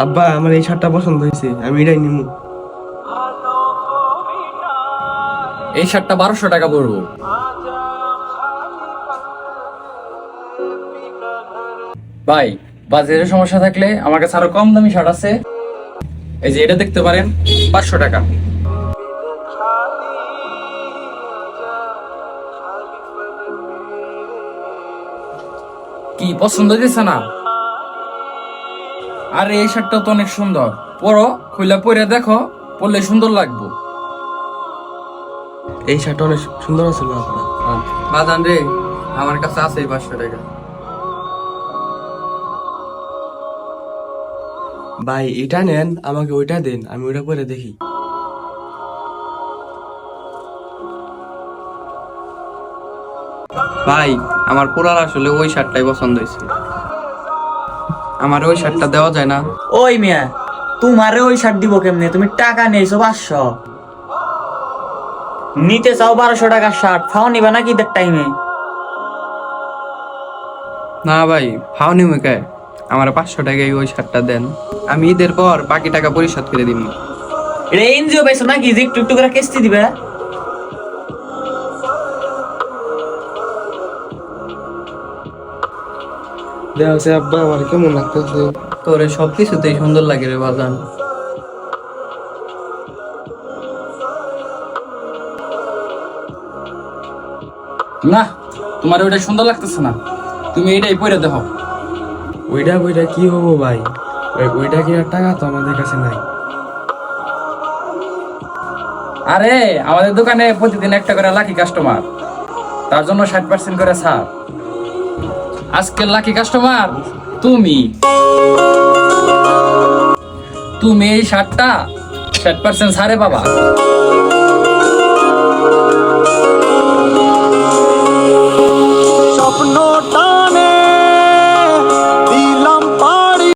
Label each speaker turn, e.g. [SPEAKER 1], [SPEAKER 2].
[SPEAKER 1] আব্বা আমার এই শার্টটা পছন্দ হয়েছে, আমি এটাই নিবো।
[SPEAKER 2] এই শার্টটা 1200 টাকা পড়বো। ভাই, বাজেটের সমস্যা থাকলে আমার কাছে আরো কম দামি শার্ট আছে। এই যে এটা দেখতে পারেন, 500 টাকা। কি পছন্দ হয়েছে না? আর এই শার্টটা তো অনেক সুন্দর, পরো, খুইলা পরে দেখো, পরলে সুন্দর লাগবে।
[SPEAKER 1] এই শার্টটা অনেক সুন্দর আছে আব্বা।
[SPEAKER 2] বাজান রে, আমার কাছে আছে 500 টাকা।
[SPEAKER 1] ভাই এটা নেন, আমাকে ওইটা দেন, আমি ওইটা পরে দেখি।
[SPEAKER 3] ভাই, আমার পোলার আসলে ওই শার্টটাই পছন্দ হয়েছে। আমার ওই শার্টটা দেওয়া যায় না?
[SPEAKER 4] ওই মিয়া, তোমারে ওই শার্ট দিব কেমনে? তুমি টাকা নিয়েছো 500, নিতে চাও 1200 টাকার শার্ট, ফাও নিবা নাকি ঈদের টাইমে?
[SPEAKER 3] না ভাই, ফাউনি মুখে আমার 500 টাকায় ওই শার্টটা দেন, আমি ঈদের পর বাকি টাকা পরিশোধ করে দিব।
[SPEAKER 4] এটা এনজিও পাইছো নাকি যে একটু একটু করে কিস্তি দিবে?
[SPEAKER 1] দেখা আছে আব্বা, আমার কেমন লাগতেছে।
[SPEAKER 3] তোর সব কিছুতেই সুন্দর লাগে রে বাজান।
[SPEAKER 2] না, তোমার ওইটা সুন্দর লাগতেছে না, তুমি এটাই পরে দেখো।
[SPEAKER 1] ওইটা ওইটা কি হবো ভাই, ওইটা কি আর টাকা তো আমাদের কাছে নাই।
[SPEAKER 2] আরে, আমাদের দোকানে প্রতিদিন একটা করে লাকি কাস্টমার, তার জন্য 60% করে ছাড়। আজকের লাকি কাস্টমার তুমি। তুমি এই শার্টটা 60% ছাড়ে পাবা।